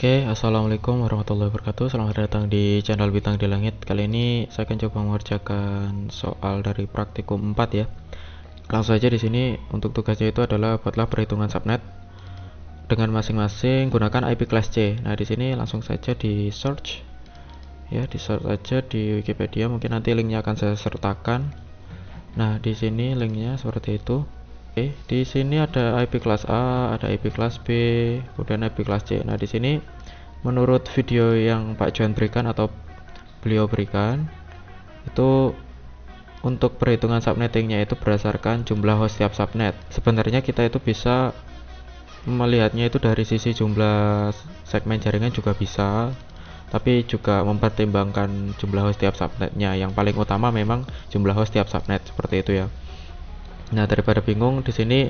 Oke, assalamualaikum warahmatullahi wabarakatuh. Selamat datang di channel Bintang di Langit. Kali ini saya akan coba mengerjakan soal dari praktikum 4 ya. Langsung saja di sini untuk tugasnya itu adalah buatlah perhitungan subnet dengan masing-masing gunakan IP kelas C. Nah, di sini langsung saja di search ya, di search aja di Wikipedia. Mungkin nanti linknya akan saya sertakan. Nah, di sini linknya seperti itu. Oke, di sini ada IP kelas A, ada IP kelas B, kemudian IP kelas C. Nah, di sini menurut video yang Pak Johan berikan atau beliau berikan, itu untuk perhitungan subnettingnya itu berdasarkan jumlah host tiap subnet. Sebenarnya kita itu bisa melihatnya itu dari sisi jumlah segmen jaringan juga bisa, tapi juga mempertimbangkan jumlah host tiap subnetnya. Yang paling utama memang jumlah host tiap subnet, seperti itu ya. Nah, daripada bingung, di sini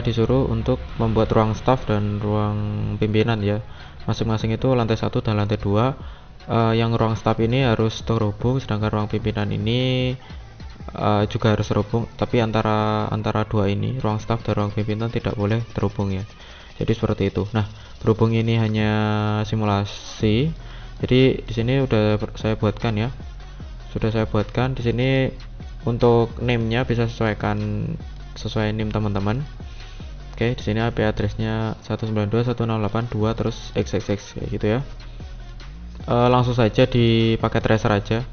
disuruh untuk membuat ruang staff dan ruang pimpinan ya. Masing-masing itu lantai 1 dan lantai 2. Yang ruang staff ini harus terhubung, sedangkan ruang pimpinan ini juga harus terhubung, tapi antara dua ini, ruang staff dan ruang pimpinan tidak boleh terhubung ya. Jadi seperti itu. Nah, berhubung ini hanya simulasi. Jadi di sini udah saya buatkan ya. Sudah saya buatkan di sini. Untuk name-nya bisa sesuai name teman-teman. Oke, di sini IP address-nya 192.168.2 terus xxx kayak gitu ya. Langsung saja di paket tracer aja.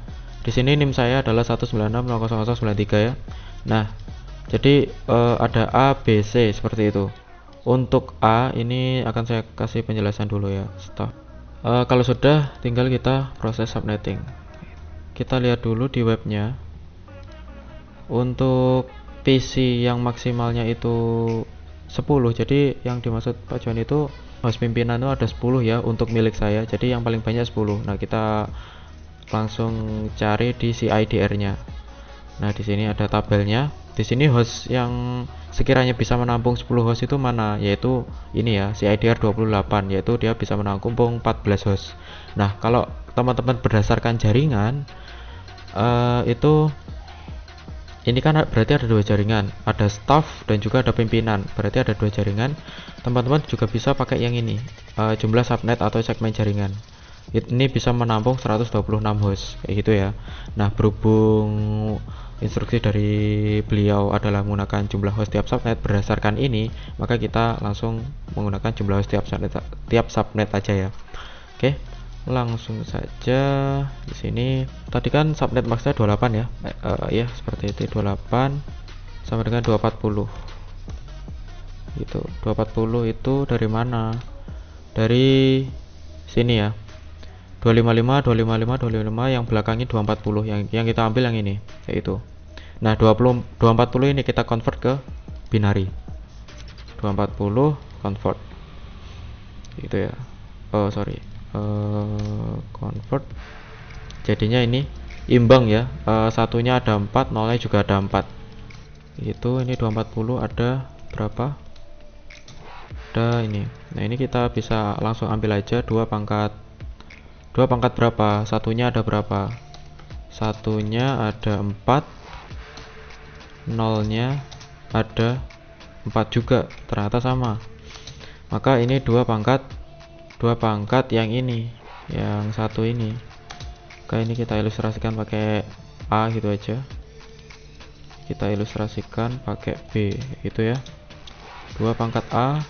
Di sini NIM saya adalah 196.000.093 ya. Nah, jadi ada A, B, C seperti itu. Untuk A ini akan saya kasih penjelasan dulu ya. Stop. Kalau sudah, tinggal kita proses subnetting. Kita lihat dulu di webnya. Untuk PC yang maksimalnya itu 10. Jadi yang dimaksud Pak Johan itu host pimpinan itu ada 10 ya untuk milik saya. Jadi yang paling banyak 10. Nah, kita langsung cari di CIDR-nya. Nah, di sini ada tabelnya. Di sini host yang sekiranya bisa menampung 10 host itu mana? Yaitu ini ya, CIDR 28, yaitu dia bisa menampung 14 host. Nah, kalau teman-teman berdasarkan jaringan itu ini kan berarti ada dua jaringan, ada staff dan juga ada pimpinan, berarti ada dua jaringan. Teman-teman juga bisa pakai yang ini, jumlah subnet atau segmen jaringan. Ini bisa menampung 126 host kayak gitu ya. Nah, berhubung instruksi dari beliau adalah menggunakan jumlah host tiap subnet berdasarkan ini, maka kita langsung menggunakan jumlah host tiap subnet aja ya. Oke, langsung saja di sini. Tadi kan subnet maksnya 28 ya. Ya, seperti itu 28 sama dengan 240. Gitu. 240 itu dari mana? Dari sini ya. 255, 255, 255, yang belakangnya 240, yang kita ambil yang ini, yaitu. Nah, 240 ini kita convert ke binary. 240 convert. Gitu ya. Oh, sorry. Convert, jadinya ini imbang ya. Satunya ada 4, nolnya juga ada 4 itu. Ini 240 ada berapa? Ada ini. Nah, ini kita bisa langsung ambil aja 2 pangkat berapa, satunya ada berapa, satunya ada 4, nolnya ada 4 juga, ternyata sama. Maka ini 2 pangkat yang ini, yang satu ini. Oke, ini kita ilustrasikan pakai A gitu aja. Kita ilustrasikan pakai B gitu ya. 2 pangkat A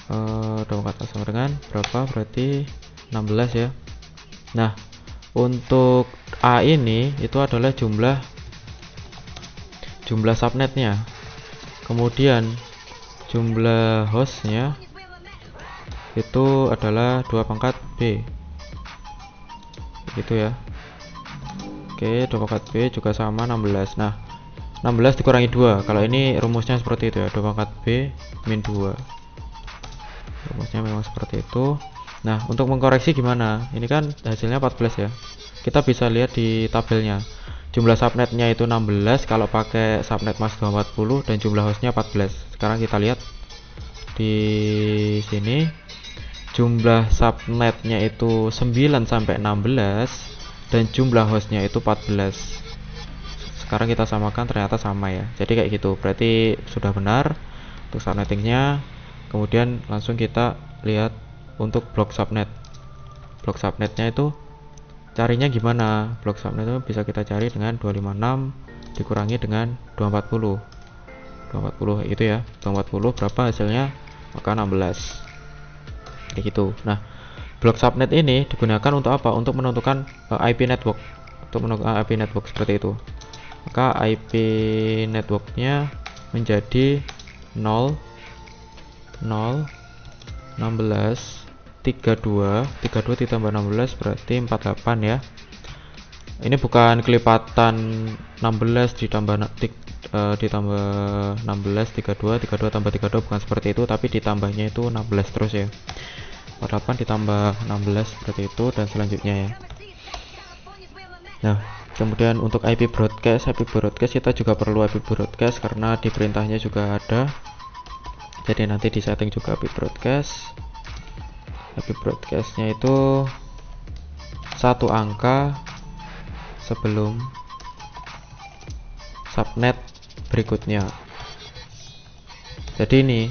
2 pangkat A sama dengan berapa? Berarti 16 ya. Nah, untuk A ini itu adalah jumlah subnetnya. Kemudian jumlah hostnya itu adalah 2 pangkat B gitu ya. Oke, 2 pangkat B juga sama 16. Nah, 16 dikurangi 2. Kalau ini rumusnya seperti itu ya, 2 pangkat B min 2. Rumusnya memang seperti itu. Nah, untuk mengkoreksi gimana? Ini kan hasilnya 14 ya. Kita bisa lihat di tabelnya. Jumlah subnetnya itu 16 kalau pakai subnet mask 240 dan jumlah hostnya 14. Sekarang kita lihat di sini. Jumlah subnetnya itu 9 sampai 16 dan jumlah hostnya itu 14. Sekarang kita samakan, ternyata sama ya. Jadi kayak gitu. Berarti sudah benar untuk subnettingnya. Kemudian langsung kita lihat untuk blok subnet. Blok subnetnya itu carinya gimana? Blok subnet itu bisa kita cari dengan 256 dikurangi dengan 240. 240 itu ya. 240 berapa hasilnya? Maka 16. Kayak gitu. Nah, blok subnet ini digunakan untuk apa? Untuk menentukan IP network. Untuk menentukan IP network seperti itu. Maka IP networknya menjadi 0 0 16 32 ditambah 16 berarti 48 ya. Ini bukan kelipatan 16 ditambah 16 32 tambah 32 bukan seperti itu, tapi ditambahnya itu 16 terus ya. 48 ditambah 16 seperti itu dan selanjutnya ya. Nah, kemudian untuk IP broadcast kita juga perlu IP broadcast karena di perintahnya juga ada. Jadi nanti di setting juga IP broadcastnya itu satu angka sebelum subnet berikutnya. Jadi ini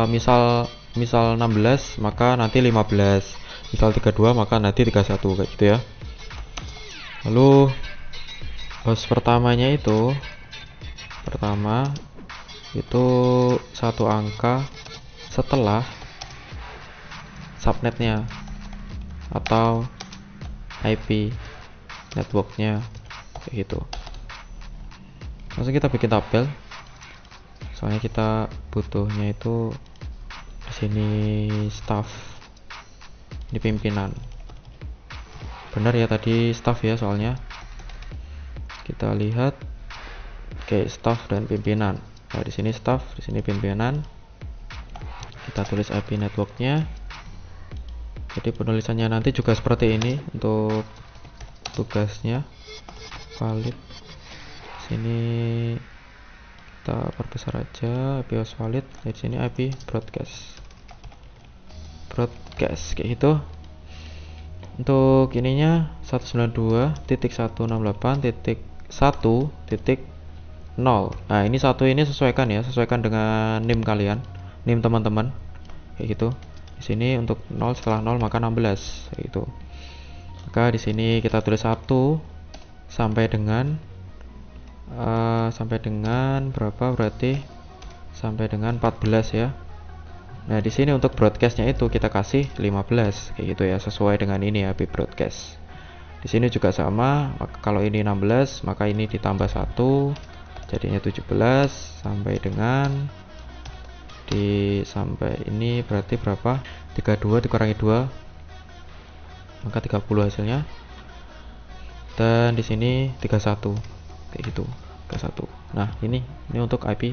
misal 16 maka nanti 15, misal 32 maka nanti 31 kayak gitu ya. Lalu host pertama itu satu angka setelah subnetnya atau IP networknya kayak gitu. Langsung kita bikin tabel. Soalnya kita butuhnya itu di sini staff, di pimpinan. Benar ya tadi staff ya, soalnya kita lihat kayak staff dan pimpinan. Nah, di sini staff, di sini pimpinan. Kita tulis IP networknya. Jadi penulisannya nanti juga seperti ini untuk tugasnya. Valid. Sini kita perbesar aja IP host valid. Di sini IP broadcast kayak gitu. Untuk ininya 192.168.1.0. Nah, ini sesuaikan ya, sesuaikan dengan NIM kalian, NIM teman-teman. Kayak gitu. Di sini untuk 0 setelah 0 maka 16 kayak gitu. Maka di sini kita tulis 1 sampai dengan berapa berarti? Sampai dengan 14 ya. Nah, di sini untuk broadcastnya itu kita kasih 15 kayak gitu ya, sesuai dengan ini ya, IP broadcast. Di sini juga sama, kalau ini 16 maka ini ditambah 1 jadinya 17 sampai dengan sampai ini berarti berapa? 32 dikurangi 2 maka 30 hasilnya. Dan di sini 31 kayak gitu, 31. Nah, ini untuk IP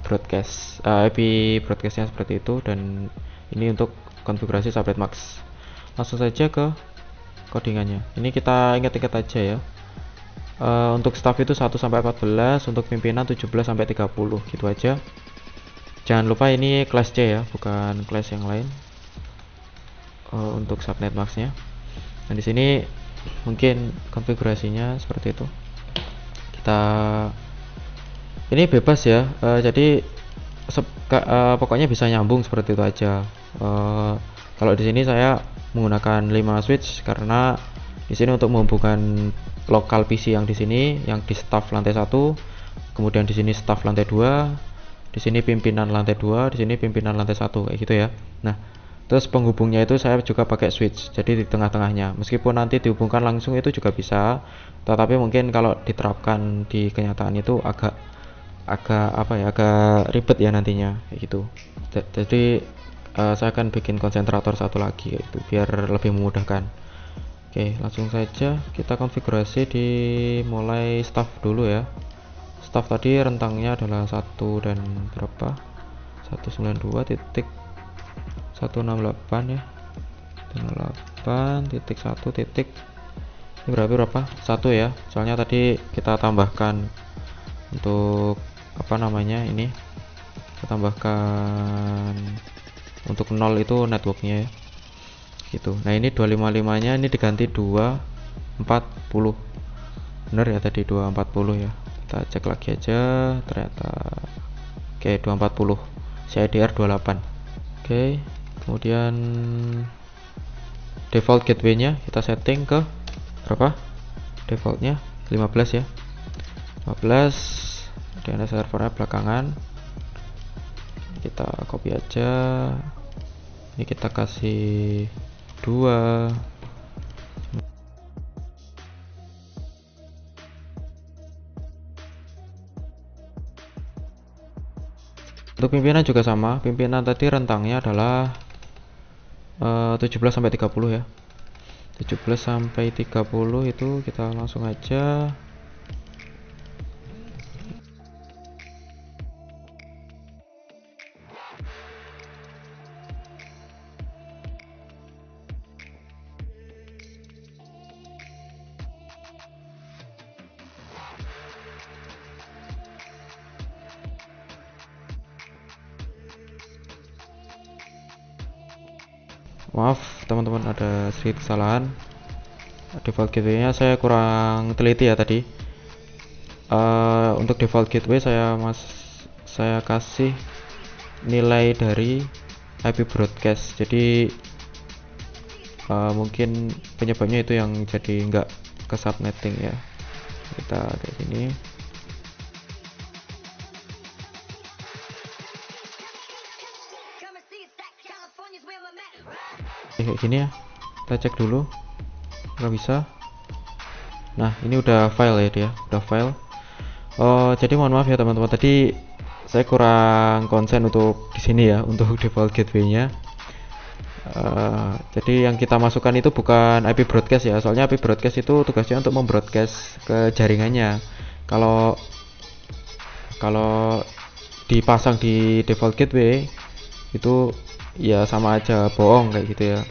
broadcast, IP broadcastnya seperti itu, dan ini untuk konfigurasi subnet max. Langsung saja ke codingannya. Ini kita ingat-ingat aja ya. Untuk staff itu 1 sampai 14, untuk pimpinan 17 sampai 30 gitu aja. Jangan lupa ini class C ya, bukan class yang lain. Untuk subnet maxnya. Nah, di sini mungkin konfigurasinya seperti itu. Ini bebas ya, jadi pokoknya bisa nyambung seperti itu aja. Kalau di sini saya menggunakan 5 switch karena di sini untuk menghubungkan lokal PC yang di sini, yang di staff lantai 1, kemudian di sini staff lantai 2, di sini pimpinan lantai 2, di sini pimpinan lantai 1 kayak gitu ya. Nah, terus penghubungnya itu saya juga pakai switch, jadi di tengah-tengahnya. Meskipun nanti dihubungkan langsung itu juga bisa, tetapi mungkin kalau diterapkan di kenyataan itu agak ribet ya nantinya kayak gitu. Jadi saya akan bikin konsentrator satu lagi kayak gitu, biar lebih memudahkan. Oke, langsung saja kita konfigurasi di mulai staff dulu ya. Staff tadi rentangnya adalah 1 dan berapa? 192.168 ya. 168.1 ini berapa? 1 ya. Soalnya tadi kita tambahkan untuk ini kita tambahkan untuk 0 itu networknya ya. Gitu. Nah, ini 255 nya ini diganti 240. Bener ya tadi 240 ya. Kita cek lagi aja, ternyata oke 240. CIDR 28. Oke, kemudian default gateway-nya kita setting ke berapa? Defaultnya 15 ya. 15 DNS servernya belakangan. Kita copy aja. Ini kita kasih 2. Untuk pimpinan juga sama. Pimpinan tadi rentangnya adalah 17 sampai 30 ya. 17 sampai 30 itu kita langsung aja maaf teman-teman, ada sedikit kesalahan. Default gateway-nya saya kurang teliti ya tadi. Untuk default gateway saya kasih nilai dari IP broadcast. Jadi mungkin penyebabnya itu yang jadi nggak ke subnetting ya. Kita kayak gini. Kayak gini ya, kita cek dulu nggak bisa. Nah ini udah file ya, dia udah file. Jadi mohon maaf ya teman-teman, tadi saya kurang konsen untuk di sini ya, untuk default gateway-nya. Jadi yang kita masukkan itu bukan IP broadcast ya, soalnya IP broadcast itu tugasnya untuk membroadcast ke jaringannya. Kalau dipasang di default gateway itu ya sama aja bohong kayak gitu ya.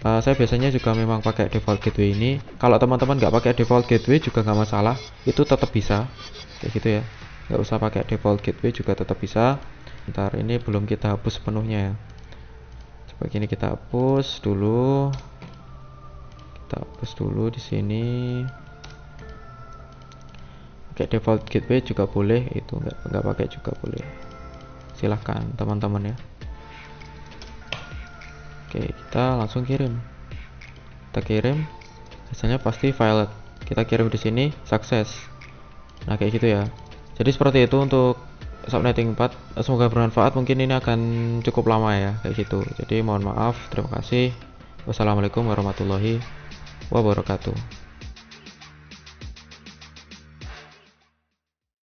Saya biasanya juga memang pakai default gateway ini. Kalau teman-teman nggak pakai default gateway juga nggak masalah, itu tetap bisa kayak gitu ya, nggak usah pakai default gateway juga tetap bisa. Ntar ini belum kita hapus sepenuhnya ya, coba gini kita hapus dulu, di sini. Pakai default gateway juga boleh, itu nggak pakai juga boleh, silahkan teman-teman ya. Oke, kita langsung kirim. Kita kirim, hasilnya pasti valid. Kita kirim di sini, sukses. Nah, kayak gitu ya. Jadi seperti itu untuk subnetting 4. Semoga bermanfaat. Mungkin ini akan cukup lama ya, kayak gitu. Jadi mohon maaf, terima kasih. Wassalamualaikum warahmatullahi wabarakatuh.